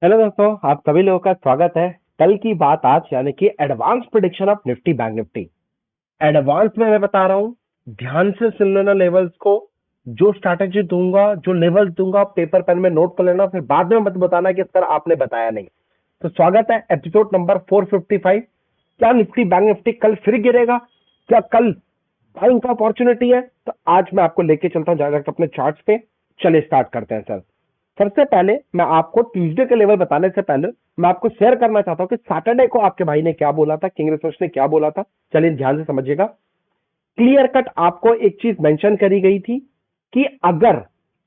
Hello दोस्तों, आप सभी लोगों का स्वागत है। कल की बात आज यानी कि advance prediction of Nifty bank Nifty. Advance में मैं बता रहा हूँ, ध्यान से सुन लेना लेवल्स को। जो स्ट्रैटेजी दूंगा, जो लेवल्स दूंगा, पेपर पेन में नोट कर लेना, फिर बाद में मत बताना कि सर आपने बताया नहीं। तो स्वागत है एपिसोड नंबर 455। क्या निफ्टी बैंक निफ्टी कल फिर गिरेगा? क्या कल बाइंग का अपॉर्चुनिटी है? तो आज मैं आपको लेके चलता हूँ डायरेक्ट अपने चार्ट्स पे। चलिए स्टार्ट करते हैं सर। सबसे पहले मैं आपको ट्यूसडे के लेवल बताने से पहले मैं आपको शेयर करना चाहता हूं कि सैटरडे को आपके भाई ने क्या बोला था, किंग रिसर्च ने क्या बोला था। चलिए ध्यान से समझिएगा। क्लियर कट आपको एक चीज मेंशन करी गई थी कि अगर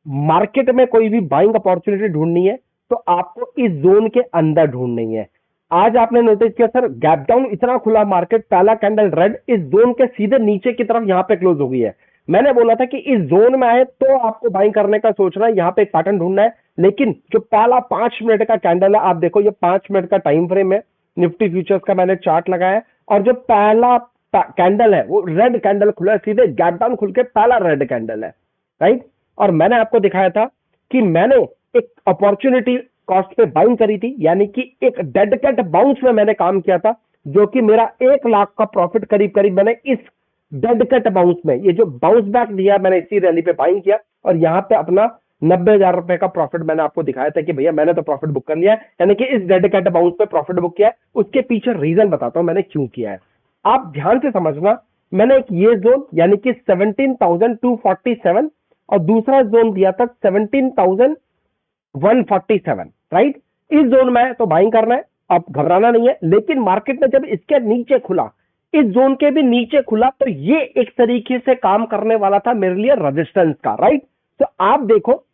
मार्केट में कोई भी बाइंग अपॉर्चुनिटी ढूंढनी है तो आपको इस जोन के अंदर ढूंढनी है। आज आपने नोटिस किया सर, गैप डाउन इतना खुला मार्केट, पहला कैंडल रेड इस जोन के सीधे नीचे की तरफ यहां पे क्लोज हो गई है। मैंने बोला था कि इस जोन में आए तो आपको बाइंग करने का सोचना है, यहां पे एक पैटर्न ढूंढना है। लेकिन जो पहला 5 मिनट का कैंडल है, आप देखो ये 5 मिनट का टाइम फ्रेम है, निफ्टी फ्यूचर्स का मैंने चार्ट लगाया है। और जो पहला कैंडल है वो रेड कैंडल खुला है, सीधे गैप डाउन खुल के पहला रेड कैंडल है, राइट। और मैंने आपको दिखाया था कि मैंने एक अपॉर्चुनिटी कॉस्ट पे बाइंग करी थी, यानी कि एक डेड कैट बाउंस में मैंने काम किया था, जो कि मेरा 1 लाख का प्रॉफिट करीब करीब मैंने इस डेड कैट बाउंस में, ये जो बाउंस बैक दिया मैंने इसी रैली पे बाइंग किया। और यहां पे अपना 90,000 रुपए का प्रॉफिट मैंने आपको दिखाया था कि भैया मैंने तो प्रॉफिट बुक कर लिया है, यानी कि इस डेड कैट बाउंस पे प्रॉफिट बुक किया है। उसके पीछे रीजन बताता हूं मैंने क्यों किया है, आप ध्यान से समझना। मैंने एक ये जोन यानी कि 17,247 और दूसरा जोन दिया था 17,147, राइट। इस जोन में तो बाइंग करना है, अब घबराना नहीं है। लेकिन मार्केट में जब इसके नीचे खुला, इस जोन के भी नीचे खुला, तो ये एक तरीके से काम करने वाला था मेरे लिए रेजिस्टेंस का, राइट। तो आप देखो,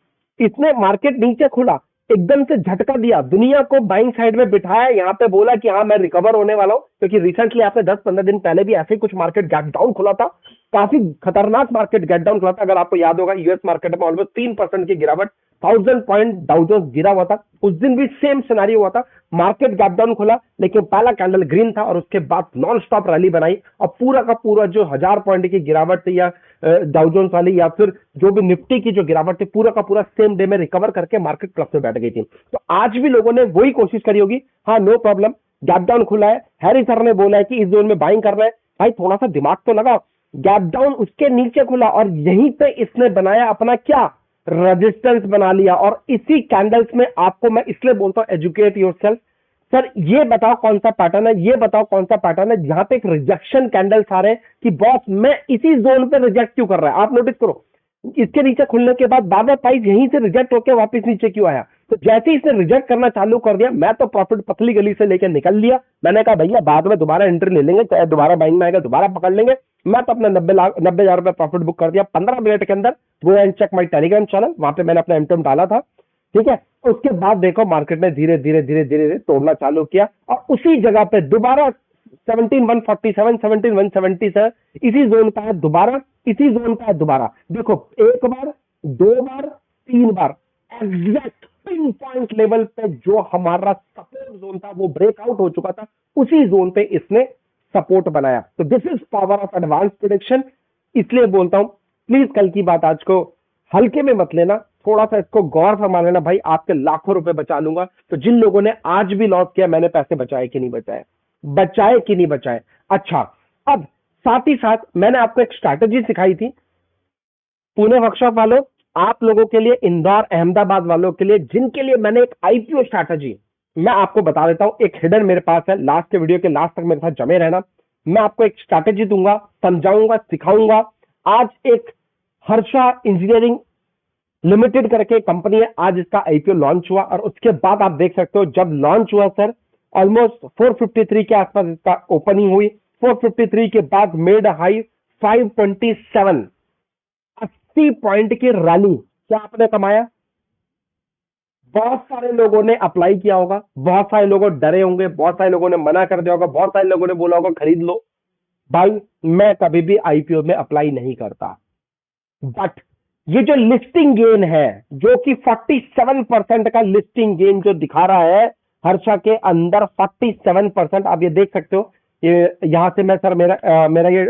इसने मार्केट नीचे खुला, एकदम से झटका दिया, दुनिया को बाइंग साइड में बिठाया, यहां पे बोला कि हाँ मैं रिकवर होने वाला हूं। क्योंकि रिसेंटली आपने 10-15 दिन पहले भी ऐसे ही कुछ मार्केट गैप डाउन खुला था, काफी खतरनाक मार्केट गैप डाउन खुला था। अगर आपको याद होगा, यूएस मार्केट में ऑलमोस्ट 3% की गिरावट, 1000 पॉइंट डाउ जोन्स गिरा हुआ था। उस दिन भी सेम सिनेरियो हुआ था, मार्केट गैप डाउन खुला, लेकिन पहला कैंडल ग्रीन था और उसके बाद नॉन स्टॉप रैली बनाई। और पूरा का पूरा जो 1000 पॉइंट की गिरावट थी, या डाउ जोन्स वाली, या फिर जो भी निफ्टी की जो गिरावट थी, पूरा का पूरा सेम डे में रिकवर करके मार्केट प्लस में बैठ गई थी। तो आज भी लोगों ने वही कोशिश करी होगी। हाँ, नो प्रॉब्लम, गैप डाउन खुला है, हैरी सर ने बोला है कि इस जोन में बाइंग करना है। भाई थोड़ा सा दिमाग तो लगाओ, गैप डाउन उसके नीचे खुला और यहीं पे इसने बनाया अपना क्या, रेजिस्टेंस बना लिया। और इसी कैंडल्स में आपको मैं इसलिए बोलता हूं एजुकेट योरसेल्फ। सर ये बताओ कौन सा पैटर्न है, ये बताओ कौन सा पैटर्न है जहां पे एक रिजेक्शन कैंडल्स आ रहे हैं कि बॉस मैं इसी जोन पे रिजेक्ट क्यों कर रहा है। आप नोटिस करो, इसके नीचे खुलने के बाद बार बार प्राइस यहीं से रिजेक्ट होकर वापस नीचे क्यों आया। तो जैसे ही इसने रिजेक्ट करना चालू कर दिया, मैं तो प्रॉफिट पतली गली से लेकर निकल लिया। मैंने कहा भैया बाद में दोबारा एंट्री ले लेंगे, चाहे दोबारा बाइंग में आएगा दोबारा पकड़ लेंगे। मैं तो अपना 90,000 रुपए प्रॉफिट बुक कर दिया 15 मिनट के अंदर। Go and check my Telegram channel, वहां पे मैंने अपना एमटम डाला था, ठीक है। उसके बाद देखो मार्केट ने धीरे धीरे धीरे धीरे धीरे तोड़ना चालू किया और उसी जगह पे दोबारा 17,147, 17,170 इसी जोन पे है दोबारा, इसी जोन पे है दोबारा। देखो एक बार, दो बार, 3 बार, एग्जैक्ट पिन पॉइंट लेवल पे जो हमारा सपोर्ट जोन था वो ब्रेकआउट हो चुका था, उसी जोन पे इसने सपोर्ट बनाया। तो this is power of advance prediction. इसलिए बोलता हूं, प्लीज कल की बात आज को हल्के में मत लेना, थोड़ा सा इसको गौर फरमा लेना। भाई आपके लाखों रुपए बचा लूंगा। तो जिन लोगों ने आज भी लॉस किया, मैंने पैसे बचाए कि नहीं बचाए, बचाए कि नहीं बचाए। अच्छा, अब साथ ही साथ मैंने आपको एक स्ट्रैटेजी सिखाई थी पुणे वर्कशॉप वालों, आप लोगों के लिए, इंदौर अहमदाबाद वालों के लिए, जिनके लिए मैंने एक आईपीओ स्ट्रैटेजी मैं आपको बता देता हूं। एक हिडन मेरे पास है, लास्ट के वीडियो के लास्ट तक मेरे साथ जमे रहना। मैं आपको एक स्ट्रैटेजी दूंगा, समझाऊंगा, सिखाऊंगा। आज एक हर्षा इंजीनियरिंग लिमिटेड करके कंपनी है, आज इसका आईपीओ लॉन्च हुआ और उसके बाद आप देख सकते हो जब लॉन्च हुआ सर, ऑलमोस्ट 453 के आसपास इसका ओपनिंग हुई। 453 के बाद मेड हाई 527, 80 पॉइंट की रैली। क्या आपने कमाया? बहुत सारे लोगों ने अप्लाई किया होगा, बहुत सारे लोग डरे होंगे, बहुत सारे लोगों ने मना कर दिया होगा, बहुत सारे लोगों ने बोला होगा खरीद लो। भाई मैं कभी भी आईपीओ में अप्लाई नहीं करता, बट ये जो लिस्टिंग गेन है, जो कि 47% का लिस्टिंग गेन जो दिखा रहा है हर्षा के अंदर, 47% आप ये देख सकते हो। ये यहां से मैं सर मेरा ये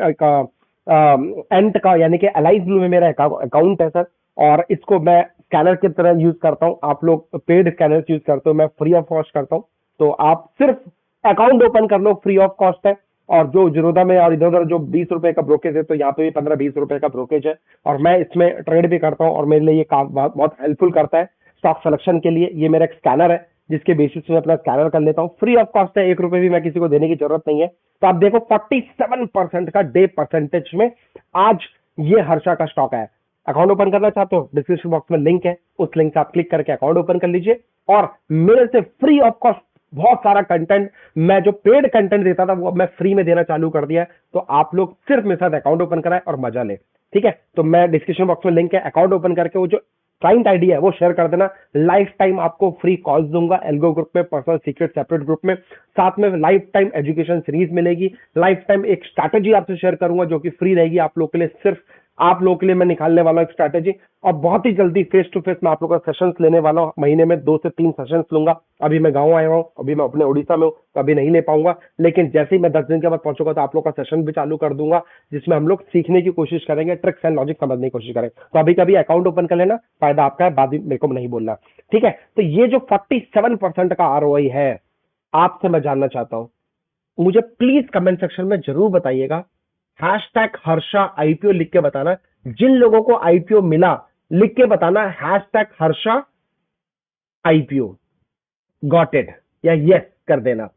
एंट का यानी कि एलाइज ब्लू में मेरा अकाउंट है सर, और इसको मैं स्कैनर की तरह यूज करता हूं, आप लोग पेड स्कैनर यूज करते हो, मैं फ्री ऑफ कॉस्ट करता हूं। तो आप सिर्फ अकाउंट ओपन कर लो, फ्री ऑफ कॉस्ट है। और जो जिरोधा में और इधर उधर जो 20 रुपए का ब्रोकेज है, तो यहाँ पे भी 15-20 रुपए का ब्रोकेज है। और मैं इसमें ट्रेड भी करता हूँ और मेरे लिए ये काम बहुत बहुत हेल्पफुल करता है स्टॉक सिलेक्शन के लिए। ये मेरा एक स्कैनर है जिसके बेसिस पे अपना स्कैनर कर लेता हूँ, फ्री ऑफ कॉस्ट है, 1 रुपए भी मैं किसी को देने की जरूरत नहीं है। तो आप देखो 47% का डे परसेंटेज में आज ये हर्षा का स्टॉक है। अकाउंट ओपन करना चाहते हो, डिस्क्रिप्शन बॉक्स में लिंक है, उस लिंक से आप क्लिक करके अकाउंट ओपन कर लीजिए। और मेरे से फ्री ऑफ कॉस्ट बहुत सारा कंटेंट, मैं जो पेड कंटेंट देता था वो मैं फ्री में देना चालू कर दिया है। तो आप लोग सिर्फ मेरे साथ अकाउंट ओपन कराएं और मजा ले, ठीक है। तो मैं डिस्क्रिप्शन बॉक्स में लिंक है, अकाउंट ओपन करके वो जो क्लाइंट आईडी है वो शेयर कर देना। लाइफ टाइम आपको फ्री कॉल्स दूंगा, एल्गो ग्रुप में, पर्सनल सीक्रेट सेपरेट ग्रुप में, साथ में लाइफ टाइम एजुकेशन सीरीज मिलेगी, लाइफ टाइम एक स्ट्रैटेजी आपसे शेयर करूंगा जो कि फ्री रहेगी आप लोग के लिए। सिर्फ आप लोगों के लिए मैं निकालने वाला एक स्ट्रैटेजी, और बहुत ही जल्दी फेस टू फेस मैं आप लोगों का सेशंस लेने वाला हूं। महीने में 2 से 3 सेशंस लूंगा। अभी मैं गांव आया हूं, अभी मैं अपने उड़ीसा में हूं, तो अभी नहीं ले पाऊंगा, लेकिन जैसे ही मैं 10 दिन के बाद पहुंचूंगा तो आप लोग का सेशन भी चालू कर दूंगा, जिसमें हम लोग सीखने की कोशिश करेंगे, ट्रिक्स एंड लॉजिक समझने की कोशिश करेंगे। तो अभी कभी अकाउंट ओपन कर लेना, फायदा आपका है, बाद में मेरे को नहीं बोलना, ठीक है। तो ये जो 47% का आरओआई है, आपसे मैं जानना चाहता हूं, मुझे प्लीज कमेंट सेक्शन में जरूर बताइएगा। हैशटैग हर्षा आईपीओ लिख के बताना। जिन लोगों को आईपीओ मिला लिख के बताना hashtag Harsha IPO, got it या यस कर देना।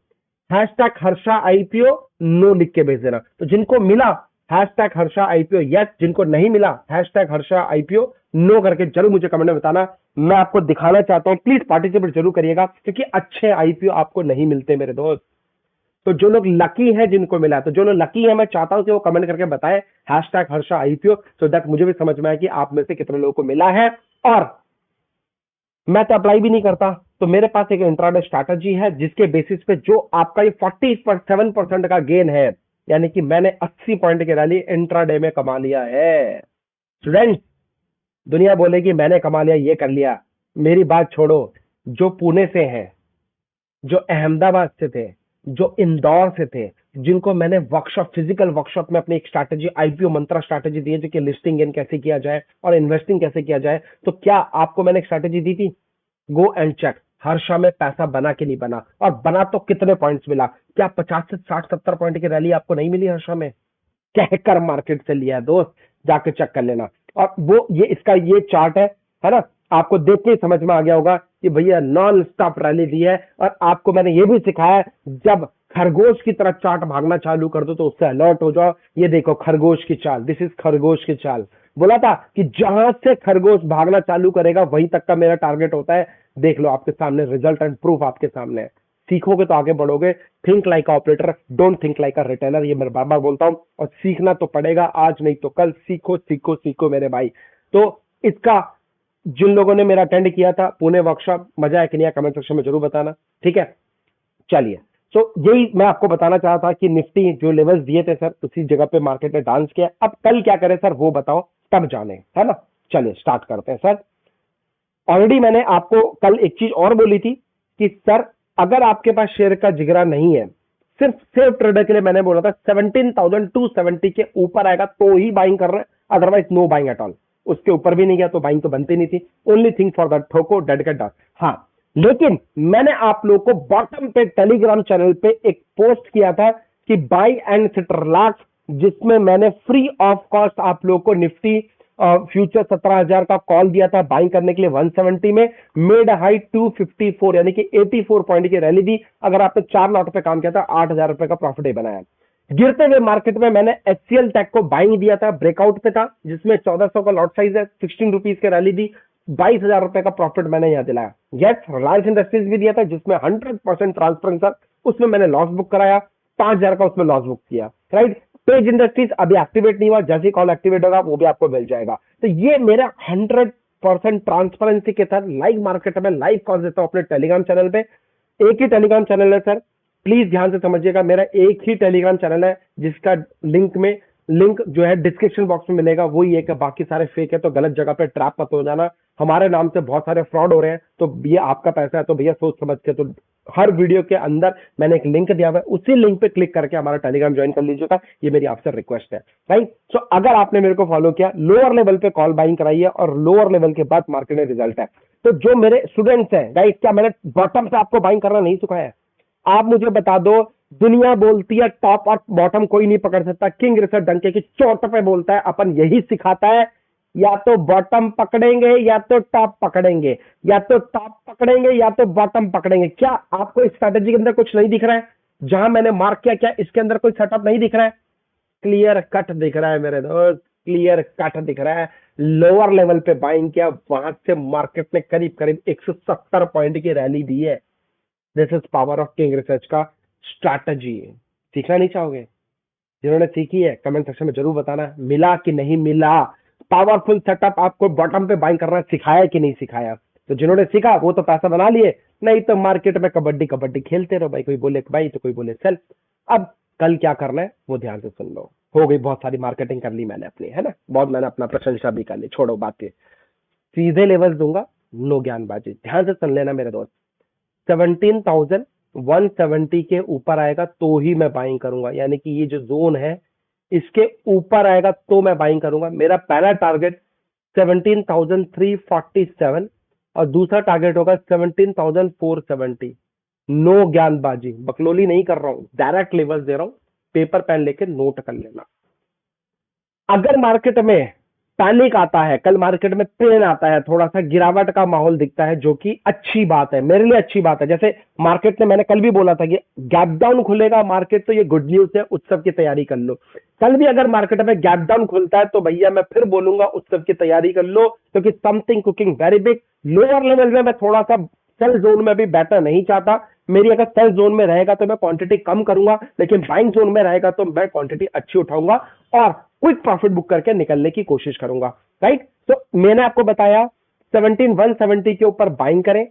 हैशटैग हर्षा आईपीओ नो लिख के भेज देना। तो जिनको मिला हैशटैग हर्षा आईपीओ यस, जिनको नहीं मिला हैशटैग हर्षा आईपीओ नो करके जरूर मुझे कमेंट में बताना। मैं आपको दिखाना चाहता हूं, प्लीज पार्टिसिपेट जरूर करिएगा, क्योंकि अच्छे आईपीओ आपको नहीं मिलते मेरे दोस्त। तो जो लोग लकी है, जिनको मिला है, तो जो लोग लकी है मैं चाहता हूं कि वो कमेंट करके बताएं hashtag Harsha IPO, so that मुझे भी समझ में आए कि आप में से कितने लोगों को मिला है। और मैं तो अप्लाई भी नहीं करता, तो मेरे पास एक इंट्राडे स्ट्रैटेजी है जिसके बेसिस पे जो आपका ये 47% का गेन है, यानी कि मैंने 80 पॉइंट की रैली इंट्राडे में कमा लिया है। स्टूडेंट, दुनिया बोलेगी मैंने कमा लिया, ये कर लिया, मेरी बात छोड़ो। जो पुणे से है, जो अहमदाबाद से थे, जो इंदौर से थे, जिनको मैंने वर्कशॉप, फिजिकल वर्कशॉप में अपनी एक स्ट्रैटेजी, आईपीओ मंत्रा स्ट्रैटेजी दी है, जो कि लिस्टिंग गेन कैसे किया जाए और इन्वेस्टिंग कैसे किया जाए, तो क्या आपको मैंने एक स्ट्रैटेजी दी थी? गो एंड चेक, हर्षा में पैसा बना कि नहीं बना, और बना तो कितने पॉइंट्स मिला? क्या 50 से 60-70 पॉइंट की रैली आपको नहीं मिली हर्षा में? कहकर मार्केट से लिया है दोस्त, जाके चेक कर लेना। और वो ये इसका ये चार्ट है ना, आपको देख के समझ में आ गया होगा कि भैया नॉन स्टॉप रैली दी है। और आपको मैंने ये भी सिखाया है, जब खरगोश की तरह चार्ट भागना चालू कर दो तो उससे अलर्ट हो जाओ। ये देखो खरगोश की चाल, दिस इज खरगोश की चाल। बोला था कि जहां से खरगोश भागना चालू करेगा वहीं तक का मेरा टारगेट होता है। देख लो आपके सामने रिजल्ट एंड प्रूफ आपके सामने है। सीखोगे तो आगे बढ़ोगे। Think like a operator, don't think like a retailer, ये मैं बार बार बोलता हूं। और सीखना तो पड़ेगा, आज नहीं तो कल। सीखो सीखो सीखो मेरे भाई। तो इसका जिन लोगों ने मेरा अटेंड किया था पुणे वर्कशॉप, मजा है कि नहीं, कमेंट सेक्शन में जरूर बताना, ठीक है। चलिए, तो यही मैं आपको बताना चाहा था कि निफ्टी जो लेवल्स दिए थे सर, उसी जगह पे मार्केट ने डांस किया। अब कल क्या करें सर वो बताओ, तब जाने, है ना। चलिए स्टार्ट करते हैं सर। ऑलरेडी मैंने आपको कल एक चीज और बोली थी कि सर अगर आपके पास शेयर का जिगरा नहीं है, सिर्फ सेफ ट्रेडर के लिए मैंने बोला था 17,270 के ऊपर आएगा तो ही बाइंग कर रहे हैं, otherwise know buying at all. उसके ऊपर भी नहीं गया तो बाइंग तो बनती नहीं थी। ओनली थिंग फॉर दैट, ठोको डेडिकेट डन। हाँ, लेकिन मैंने आप लोग को बॉटम पे टेलीग्राम चैनल पे एक पोस्ट किया था कि बाई एंड सिट रिलैक्स, जिसमें मैंने फ्री ऑफ कॉस्ट आप लोग को निफ्टी फ्यूचर 17,000 का कॉल दिया था बाइंग करने के लिए 170 में, मेड हाई 254 यानी कि 84 पॉइंट की रैली दी। अगर आपने 4 लॉट पे काम किया था 8,000 रुपए का प्रॉफिट ही बनाया। गिरते हुए मार्केट में मैंने एचसीएल टेक को बाइंग दिया था, ब्रेकआउट पे था, जिसमें 1400 का लॉट साइज है, 16 रुपीज की रैली दी, 22,000 रुपए का प्रॉफिट मैंने यहां दिलाया। यस, रिलायंस इंडस्ट्रीज भी दिया था जिसमें 100% ट्रांसपेरेंट था, उसमें मैंने लॉस बुक कराया, 5,000 का उसमें लॉस बुक किया, राइट। पेज इंडस्ट्रीज अभी एक्टिवेट नहीं हुआ, जैसे कॉल एक्टिवेट होगा वो भी आपको मिल जाएगा। तो ये मेरा 100% ट्रांसपेरेंसी के साथ लाइव मार्केट में लाइव कॉल देता हूं अपने टेलीग्राम चैनल पे। एक ही टेलीग्राम चैनल है सर, प्लीज ध्यान से समझिएगा, मेरा एक ही टेलीग्राम चैनल है जिसका लिंक जो है डिस्क्रिप्शन बॉक्स में मिलेगा, वही है कि बाकी सारे फेक है, तो गलत जगह पे ट्रैप मत हो जाना। हमारे नाम से बहुत सारे फ्रॉड हो रहे हैं, तो ये आपका पैसा है तो भैया सोच समझ के, तो हर वीडियो के अंदर मैंने एक लिंक दिया हुआ है, उसी लिंक पे क्लिक करके हमारा टेलीग्राम ज्वाइन कर लीजिएगा, ये मेरी आपसे रिक्वेस्ट है। राइट, सो अगर आपने मेरे को फॉलो किया, लोअर लेवल पे कॉल बाइंग कराई है और लोअर लेवल के बाद मार्केट में रिजल्ट है, तो जो मेरे स्टूडेंट्स हैं गाइस, क्या मैंने बॉटम से आपको बाइंग करना नहीं सिखाया है? आप मुझे बता दो, दुनिया बोलती है टॉप और बॉटम कोई नहीं पकड़ सकता, किंग रिसर्च डंके की चोट पे बोलता है, अपन यही सिखाता है, या तो बॉटम पकड़ेंगे या तो टॉप पकड़ेंगे, या तो टॉप पकड़ेंगे या तो बॉटम पकड़ेंगे। क्या आपको इस स्ट्रैटेजी के अंदर कुछ नहीं दिख रहा है? जहां मैंने मार्क किया, क्या इसके अंदर कोई सेटअप नहीं दिख रहा है? क्लियर कट दिख रहा है मेरे दोस्त, क्लियर कट दिख रहा है। लोअर लेवल पे बाइंग किया, वहां से मार्केट ने करीब करीब 170 पॉइंट की रैली दी है। This is power of king research का स्ट्रैटेजी। सीखना नहीं चाहोगे? जिन्होंने सीखी है कमेंट सेक्शन में जरूर बताना, मिला कि नहीं मिला। पावरफुल सेटअप आपको बॉटम पे बाइंग करना सिखाया कि नहीं सिखाया? तो जिन्होंने सीखा वो तो पैसा बना लिए, नहीं तो मार्केट में कबड्डी कबड्डी खेलते रहो भाई, कोई बोले बाई तो कोई बोले सेल। अब कल क्या करना है वो ध्यान से सुन लो। हो गई, बहुत सारी मार्केटिंग कर ली मैंने अपनी, है ना, बहुत मैंने अपना प्रशंसा भी कर ली, छोड़ो बात के, सीधे लेवल दूंगा, नो ज्ञानबाजी, ध्यान से सुन लेना मेरे दोस्त। 17,170 के ऊपर आएगा तो ही मैं बाइंग करूंगा, यानी कि ये जो जोन है इसके ऊपर आएगा तो मैं बाइंग करूंगा। मेरा पहला टारगेट 17,347 और दूसरा टारगेट होगा 17,470। नो ज्ञानबाजी, बकलोली नहीं कर रहा हूं, डायरेक्ट लेवल दे रहा हूं, पेपर पेन लेके नोट कर लेना। अगर मार्केट में पैनिक आता है, कल मार्केट में पेन आता है, थोड़ा सा गिरावट का माहौल दिखता है, जो कि अच्छी बात है, मेरे लिए अच्छी बात है। जैसे मार्केट ने, मैंने कल भी बोला था कि गैप डाउन खुलेगा मार्केट, तो ये गुड न्यूज है, उत्सव की तैयारी कर लो। कल भी अगर मार्केट में गैप डाउन खुलता है तो भैया मैं फिर बोलूंगा उत्सव की तैयारी कर लो, क्योंकि something cooking very big. Lower level में मैं थोड़ा सा सेल जोन में भी बैठना नहीं चाहता। मेरी अगर सेल जोन में रहेगा तो मैं क्वांटिटी कम करूंगा, लेकिन बाइंग जोन में रहेगा तो मैं क्वांटिटी अच्छी उठाऊंगा और क्विक प्रॉफिट बुक करके निकलने की कोशिश करूंगा। राइट, तो मैंने आपको बताया 17,170 के ऊपर बाइंग करें,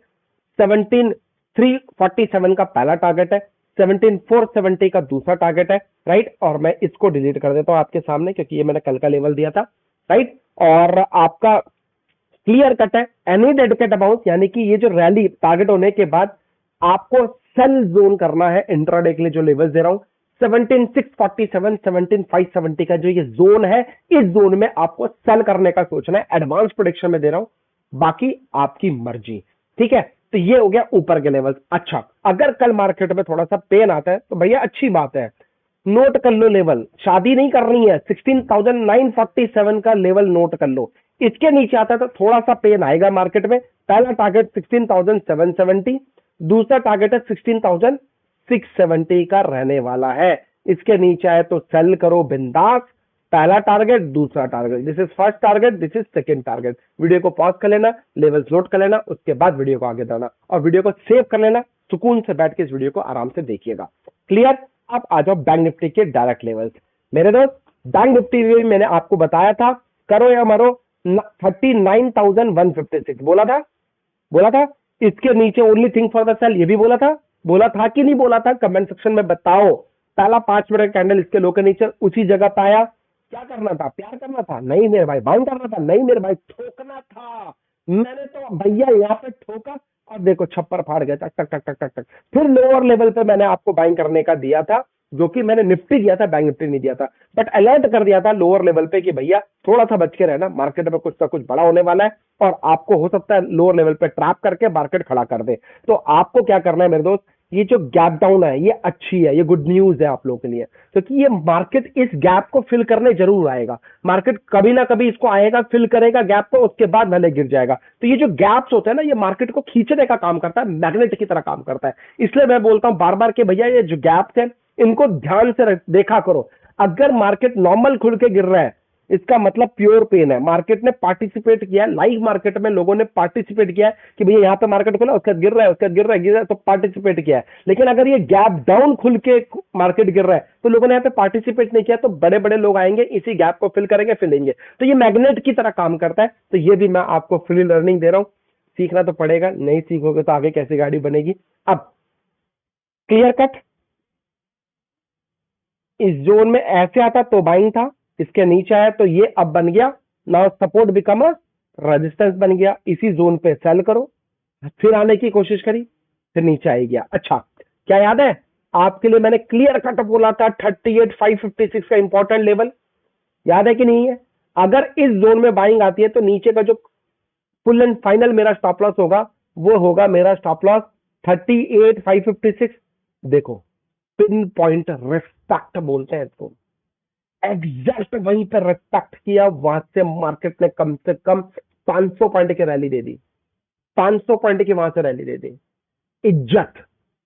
17,347 का पहला टारगेट है, 17,470 का दूसरा टारगेट है। राइट, और मैं इसको डिलीट कर देता हूं आपके सामने, क्योंकि ये मैंने कल का लेवल दिया था। राइट, और आपका क्लियर कट है, एनी डेडिकेट अमाउंट, यानी कि ये जो रैली टारगेट होने के बाद आपको सेल जोन करना है इंट्राडे के लिए, जो लेवल दे रहा हूं 17,647, 17,570 का जो ये जोन है, इस जोन में आपको सेल करने का सोचना है। एडवांस प्रोडिक्शन में दे रहा हूं, बाकी आपकी मर्जी। ठीक है, तो ये हो गया ऊपर के लेवल। अच्छा, अगर कल मार्केट में थोड़ा सा पेन आता है तो भैया अच्छी बात है, नोट कर लो लेवल, शादी नहीं करनी है, 16,947 का लेवल नोट कर लो। इसके नीचे आता है तो थोड़ा सा पेन आएगा मार्केट में। पहला टारगेट 16,770, दूसरा टारगेट है 16,670 का रहने वाला है। इसके नीचे आए तो सेल करो बिंदास। पहला टारगेट, दूसरा target, this is first target, this is second target. Video को पॉज कर लेना, लेवल्स नोट कर लेना, उसके बाद वीडियो को आगे बढ़ाना और वीडियो को सेव कर लेना। सुकून से बैठ के इस वीडियो को आराम से देखिएगा। क्लियर? आप आ जाओ बैंक निफ्टी के डायरेक्ट लेवल्स। मेरे दोस्त, बैंक निफ्टी में मैंने आपको बताया था, करो या मरो, 39,156 बोला था, बोला था। इसके नीचे only thing for the sell, ये भी बोला था कि नहीं बोला था? कमेंट सेक्शन में बताओ। पहला 5 मिनट कैंडल इसके लो के नीचे उसी जगह पे आया, क्या करना था? प्यार करना था? नहीं मेरे भाई, बाउंड करना था? नहीं मेरे भाई, ठोकना था। मैंने तो भैया यहाँ पे ठोका और देखो छप्पर फाड़ गया, टक टक टक टक टक टक। फिर लोअर लेवल पे मैंने आपको बाइंग करने का दिया था, जो कि मैंने निफ्टी दिया था, बैंक निफ्टी नहीं दिया था, बट अलर्ट कर दिया था लोअर लेवल पे कि भैया थोड़ा सा बच के रहना, मार्केट में कुछ ना कुछ बड़ा होने वाला है और आपको हो सकता है लोअर लेवल पे ट्रैप करके मार्केट खड़ा कर दे। तो आपको क्या करना है मेरे दोस्त, ये जो गैप डाउन है ये अच्छी है, ये गुड न्यूज है आप लोगों के लिए, क्योंकि ये मार्केट इस गैप को फिल करने जरूर आएगा। मार्केट कभी ना कभी इसको आएगा, फिल करेगा गैप को, उसके बाद भले गिर जाएगा। तो ये जो गैप्स होते हैं ना, ये मार्केट को खींचने का काम करता है, मैग्नेट की तरह काम करता है। इसलिए मैं बोलता हूं बार बार कि भैया ये जो गैप्स है इनको ध्यान से देखा करो। अगर मार्केट नॉर्मल खुल के गिर रहा है, इसका मतलब प्योर पेन है, मार्केट ने पार्टिसिपेट किया है, लाइव मार्केट में लोगों ने पार्टिसिपेट किया है कि भैया यहाँ पे मार्केट खुला, उसका गिर रहा है, उसका गिर रहा है, गिर रहा है, तो पार्टिसिपेट किया है। लेकिन अगर ये गैप डाउन खुल के मार्केट गिर रहा है तो लोगों ने यहाँ पे पार्टिसिपेट नहीं किया, तो बड़े बड़े लोग आएंगे, इसी गैप को फिल करेंगे, फिलेंगे। तो ये मैग्नेट की तरह काम करता है। तो ये भी मैं आपको फ्री लर्निंग दे रहा हूं, सीखना तो पड़ेगा, नहीं सीखोगे तो आगे कैसी गाड़ी बनेगी। अब क्लियर कट, इस जोन में ऐसे आता तो बाइंग था, इसके नीचे आया तो ये अब बन गया, now support become a resistance बन गया, इसी जोन पे सेल करो, फिर आने की कोशिश करी, फिर नीचे आई गया। अच्छा, क्या याद है आपके लिए मैंने क्लियर कट बोला था 38,556 का इंपॉर्टेंट लेवल, याद है कि नहीं है? अगर इस जोन में बाइंग आती है तो नीचे का जो फुल एंड फाइनल मेरा स्टॉप लॉस होगा वो होगा मेरा स्टॉप लॉस 38,556। देखो, पिन पॉइंट रिस्पेक्ट बोलते हैं इसको, एग्जैक्ट वहीं पर रिस्पेक्ट किया, वहां से मार्केट ने कम से कम 500 पॉइंट की रैली दे दी, 500 पॉइंट की वहां से रैली दे दी। इज्जत,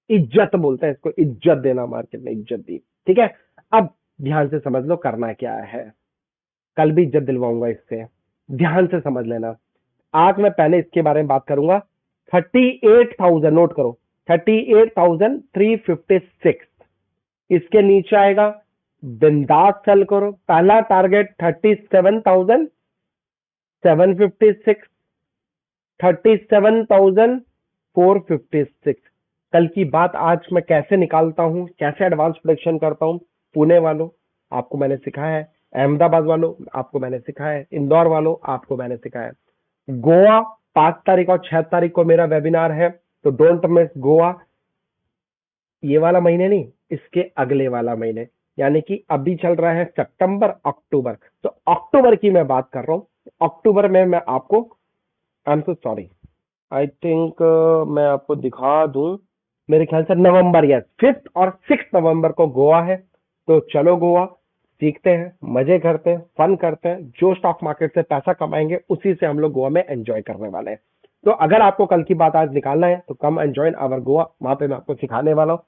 इज्जत बोलते हैं इसको, इज्जत देना, मार्केट ने इज्जत दी। ठीक है, अब ध्यान से समझ लो करना क्या है, कल भी इज्जत दिलवाऊंगा इससे, ध्यान से समझ लेना। आज मैं पहले इसके बारे में बात करूंगा, 38,000 नोट करो, 38,356 इसके नीचे आएगा, बिंदास सेल करो। पहला टारगेट 37,756, 37,456। कल की बात आज मैं कैसे निकालता हूं, कैसे एडवांस प्रेडिक्शन करता हूं, पुणे वालों आपको मैंने सिखाया है, अहमदाबाद वालों आपको मैंने सिखाया है, इंदौर वालों आपको मैंने सिखाया है। गोवा 5 तारीख और 6 तारीख को मेरा वेबिनार है, तो डोंट मिस गोवा। ये वाला महीने नहीं, इसके अगले वाला महीने, यानी कि अभी चल रहा है सितंबर अक्टूबर, तो अक्टूबर की मैं बात कर रहा हूं। अक्टूबर में मैं आपको, I am so sorry, I think मैं आपको दिखा दूं, मेरे ख्याल से नवंबर, यस 5 और 6 नवंबर को गोवा है। तो चलो गोवा सीखते हैं, मजे करते हैं, फन करते हैं, जो स्टॉक मार्केट से पैसा कमाएंगे उसी से हम लोग गोवा में एंजॉय करने वाले हैं। तो अगर आपको कल की बात आज निकालना है तो come and join our Goa, वहां पे मैं आपको सिखाने वाला हूँ,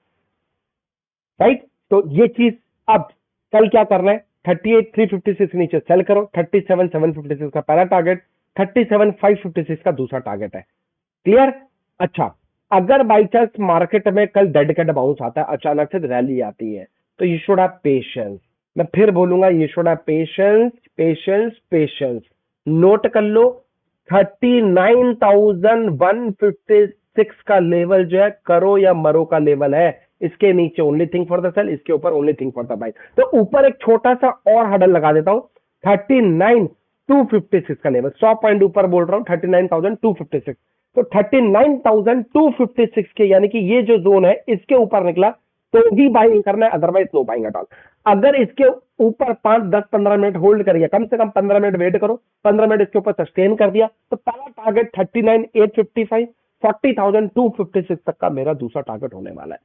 राइट? तो ये चीज, अब कल क्या करना है, 38,356 नीचे सेल करो, 37,756 का पहला टारगेट, 37,556 का दूसरा टारगेट है। क्लियर? अच्छा, अगर बाई चांस मार्केट में कल डेड कैट बाउंस आता है, अचानक से रैली आती है, तो यू शुड हैव पेशेंस। मैं फिर बोलूंगा, you should have patience, patience, patience. Note कर लो, 39,156 का लेवल जो है करो या मरो का लेवल है। इसके नीचे only thing for the sell, इसके ऊपर only thing for the buy. तो ऊपर एक छोटा सा और हडल लगा देता हूं, 39,256 का लेवल, 100 पॉइंट ऊपर बोल रहा हूं, 39,256। तो 39,256 के, यानी कि ये जो जोन है इसके ऊपर निकला तो ही बाइंग करना है, otherwise know buying at all. अगर इसके ऊपर 5, 10, 15 मिनट होल्ड करिए, कम से कम 15 मिनट वेट करो, 15 मिनट इसके ऊपर सस्टेन कर दिया, तो पहला टारगेट 39,855, 40,256 तक का मेरा दूसरा टारगेट होने वाला है।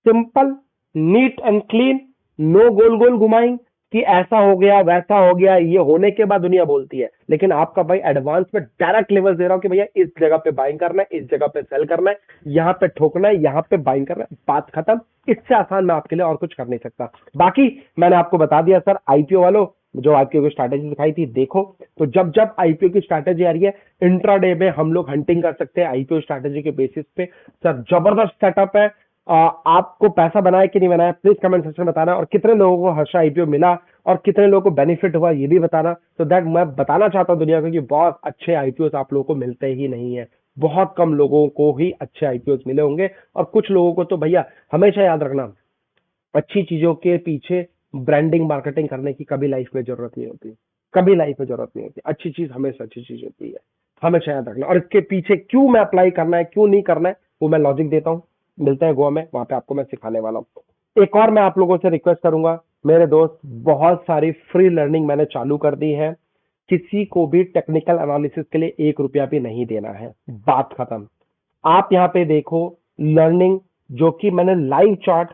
Simple, neat and clean, no गोल गोल घुमाएंगे कि ऐसा हो गया वैसा हो गया, ये होने के बाद दुनिया बोलती है, लेकिन आपका भाई एडवांस में डायरेक्ट लेवल दे रहा हूं कि भैया इस जगह पे बाइंग करना है, इस जगह पे सेल करना है, यहां पे ठोकना है, यहां पे बाइंग करना है, बात खत्म। इससे आसान मैं आपके लिए और कुछ कर नहीं सकता। बाकी मैंने आपको बता दिया सर, आईपीओ वालों जो आईपीओ की स्ट्रैटेजी दिखाई थी, देखो तो जब जब आईपीओ की स्ट्रैटेजी आ रही है, इंट्राडे में हम लोग हंटिंग कर सकते हैं आईपीओ स्ट्रैटेजी के बेसिस पे। सर जबरदस्त सेटअप है, आपको पैसा बनाया कि नहीं बनाया प्लीज कमेंट सेक्शन में बताना, और कितने लोगों को हर्षा आईपीओ मिला और कितने लोगों को बेनिफिट हुआ ये भी बताना। तो दैट मैं बताना चाहता हूं दुनिया को कि बहुत अच्छे आईपीओ आप लोगों को मिलते ही नहीं है, बहुत कम लोगों को ही अच्छे आईपीओ मिले होंगे, और कुछ लोगों को तो भैया हमेशा याद रखना, अच्छी चीजों के पीछे ब्रांडिंग मार्केटिंग करने की कभी लाइफ में जरूरत नहीं होती, कभी लाइफ में जरूरत नहीं होती। अच्छी चीज हमेशा अच्छी चीज होती है, हमेशा याद रखना। और इसके पीछे क्यों मैं अप्लाई करना है क्यों नहीं करना है वो मैं लॉजिक देता हूं। मिलते हैं गोवा में, वहां पे आपको मैं सिखाने वाला हूं। एक और मैं आप लोगों से रिक्वेस्ट करूंगा मेरे दोस्त, बहुत सारी फ्री लर्निंग मैंने चालू कर दी है, किसी को भी टेक्निकल एनालिसिस के लिए 1 रुपया भी नहीं देना है, बात खत्म। आप यहाँ पे देखो लर्निंग, जो कि मैंने live chart,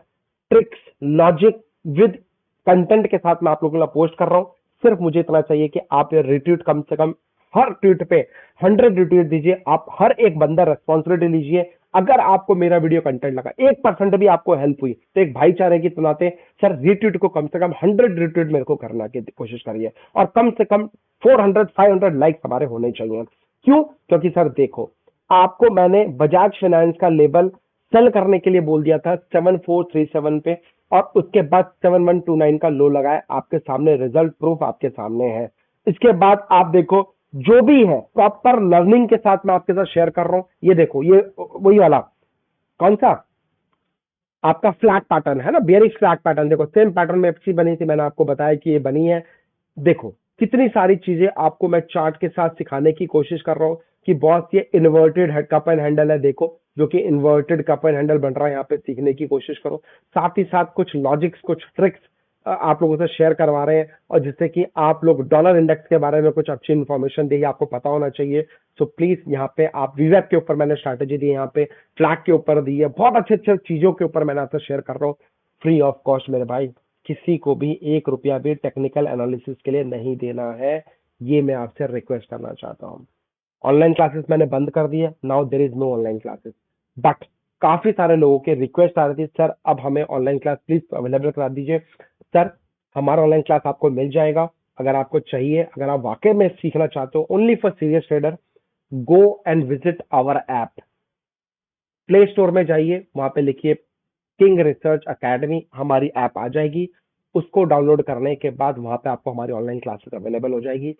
tricks, logic with content के साथ मैं आप लोगों के लिए पोस्ट कर रहा हूं। सिर्फ मुझे इतना चाहिए कि आप ये रिट्वीट, कम से कम हर ट्वीट पे 100 रिट्वीट दीजिए, आप हर एक बंदा रेस्पॉन्सिबिलिटी लीजिए। अगर आपको मेरा वीडियो कंटेंट लगा, 1% भी आपको हेल्प हुई, तो एक भाईचारे की तुनाते सर रिट्वीट को कम से कम 100 रिट्वीट मेरे को करना की कोशिश करिए, और कम से कम 400 500 लाइक्स हमारे होने चाहिए। क्यों? क्योंकि सर देखो, आपको मैंने बजाज फाइनेंस का लेवल सेल करने के लिए बोल दिया था 7437 पे, और उसके बाद 7129 का लो लगाया, आपके सामने रिजल्ट प्रूफ आपके सामने है। इसके बाद आप देखो जो भी है प्रॉपर लर्निंग के साथ मैं आपके साथ शेयर कर रहा हूं। ये देखो, ये वही वाला कौन सा आपका फ्लैट पैटर्न है ना, बियरिश फ्लैट पैटर्न, देखो सेम पैटर्न में एफसी बनी थी, मैंने आपको बताया कि ये बनी है। देखो कितनी सारी चीजें आपको मैं चार्ट के साथ सिखाने की कोशिश कर रहा हूँ कि बॉस ये इन्वर्टेड कप एंड हैंडल है, देखो जो कि इन्वर्टेड कप एंड हैंडल बन रहा है, यहाँ पे सीखने की कोशिश करो। साथ ही साथ कुछ लॉजिक्स, कुछ ट्रिक्स आप लोगों से शेयर करवा रहे हैं, और जिससे कि आप लोग डॉलर इंडेक्स के बारे में कुछ अच्छी इन्फॉर्मेशन दी, आपको पता होना चाहिए। सो प्लीज यहाँ पे आप वीवेप के ऊपर मैंने स्ट्रैटेजी दी, यहाँ पे फ्लैग के ऊपर दी है, बहुत अच्छे अच्छे चीजों के ऊपर मैंने आपसे शेयर कर रहा हूँ फ्री ऑफ कॉस्ट मेरे भाई। किसी को भी 1 रुपया भी टेक्निकल एनालिसिस के लिए नहीं देना है, ये मैं आपसे रिक्वेस्ट करना चाहता हूँ। ऑनलाइन क्लासेस मैंने बंद कर दी है, now there is no online classes, but काफी सारे लोगों के रिक्वेस्ट आ रही थी, सर अब हमें ऑनलाइन क्लास प्लीज अवेलेबल करा दीजिए। सर हमारा ऑनलाइन क्लास आपको मिल जाएगा, अगर आपको चाहिए, अगर आप वाकई में सीखना चाहते हो only for serious trader, go and visit our app. Play store में जाइए, वहां पे लिखिए किंग रिसर्च एकेडमी, हमारी ऐप आ जाएगी। उसको डाउनलोड करने के बाद वहां पे आपको हमारी ऑनलाइन क्लासेस अवेलेबल हो जाएगी,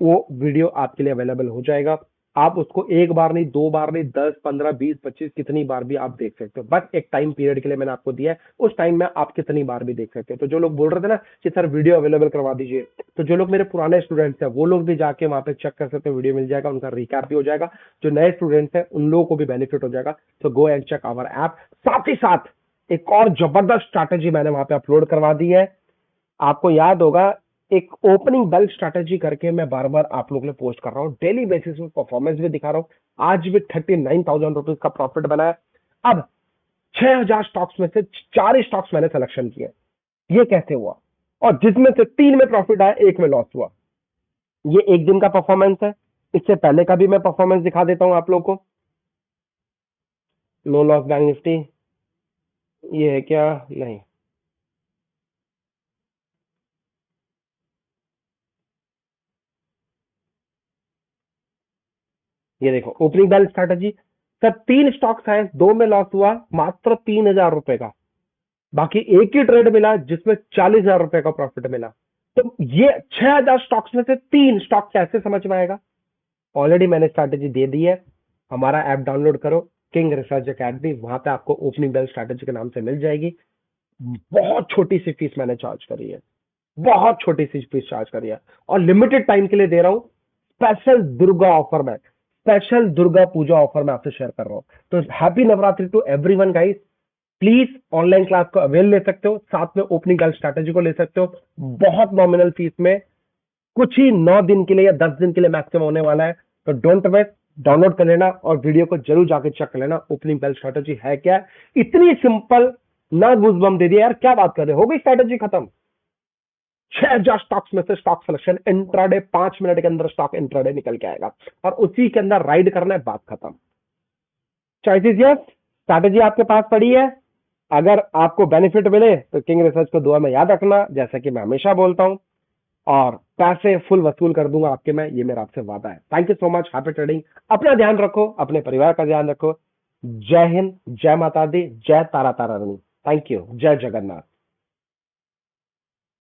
वो वीडियो आपके लिए अवेलेबल हो जाएगा। आप उसको 1 बार नहीं, 2 बार नहीं, 10, 15, 20, 25 कितनी बार भी आप देख सकते हो, बस एक टाइम पीरियड के लिए मैंने आपको दिया है, उस टाइम में आप कितनी बार भी देख सकते हो। तो जो लोग बोल रहे थे ना कि सर वीडियो अवेलेबल करवा दीजिए, तो जो लोग मेरे पुराने स्टूडेंट्स हैं वो लोग भी जाके वहां पे चेक कर सकते हैं, वीडियो मिल जाएगा, उनका रिकैप भी हो जाएगा। जो नए स्टूडेंट्स हैं उन लोगों को भी बेनिफिट हो जाएगा। तो go and check our app. साथ ही साथ एक और जबरदस्त स्ट्रैटेजी मैंने वहां पे अपलोड करवा दी है, आपको याद होगा, एक ओपनिंग बेल स्ट्रैटेजी करके मैं बार बार आप लोगों के लिए पोस्ट कर रहा हूँ, डेली बेसिस में परफॉर्मेंस भी दिखा रहा हूँ। आज भी 39,000 रुपीज का प्रॉफिट बना है। अब 6,000 स्टॉक्स में से 4 स्टॉक्स मैंने सिलेक्शन किए, ये कैसे हुआ, और जिसमें से 3 में प्रॉफिट आया, 1 में लॉस हुआ। ये एक दिन का परफॉर्मेंस है, इससे पहले का भी मैं परफॉर्मेंस दिखा देता हूं आप लोगों को। नो लॉस बैंक निफ्टी, ये है क्या, नहीं, ये देखो opening bell strategy. Sir 3 stocks आए, 2 में लॉस हुआ, मात्र 3,000 रुपए का, बाकी एक ही ट्रेड मिला जिसमें 40,000 रुपए का प्रॉफिट मिला। तो ये 6,000 स्टॉक्स में से 3 स्टॉक कैसे समझ में आएगा? ऑलरेडी मैंने स्ट्रैटेजी दे दी है, हमारा ऐप डाउनलोड करो, किंग रिसर्च एकेडमी, वहां पे आपको ओपनिंग बेल स्ट्रैटेजी के नाम से मिल जाएगी। बहुत छोटी सी फीस मैंने चार्ज करी है, बहुत छोटी सी फीस चार्ज करी है, और लिमिटेड टाइम के लिए दे रहा हूं। स्पेशल दुर्गा ऑफर में, स्पेशल दुर्गा पूजा ऑफर में आपसे शेयर कर रहा हूं। तो happy Navratri to everyone guys. Please online class को अवेल ले सकते हो, साथ में ओपनिंग बेल स्ट्रैटेजी को ले सकते हो, बहुत नॉमिनल फीस में, कुछ ही 9 दिन के लिए या 10 दिन के लिए मैक्सिमम होने वाला है। तो डोंट वेस्ट, डाउनलोड कर लेना और वीडियो को जरूर जाके चेक कर लेना, ओपनिंग बेल स्ट्रैटेजी है क्या। इतनी सिंपल, ना गूज़बम्प दे दिया यार, क्या बात कर रहे हो, गई स्ट्रैटेजी खत्म। 6,000 स्टॉक्स में से स्टॉक सिलेक्शन, इंट्राडे 5 मिनट के अंदर स्टॉक इंट्राडे निकल के आएगा, और उसी के अंदर राइड करना है, बात खत्म। चॉइसेस यस, स्ट्रैटेजी आपके पास पड़ी है। अगर आपको बेनिफिट मिले तो किंग रिसर्च को दुआ में याद रखना, जैसा कि मैं हमेशा बोलता हूं, और पैसे फुल वसूल कर दूंगा आपके मैं, ये मेरा आपसे वादा है। Thank you so much, happy trading. अपना ध्यान रखो, अपने परिवार का ध्यान रखो। जय हिंद, जय माता दी, जय तारा तारा रानी। थैंक यू, जय जगन्नाथ।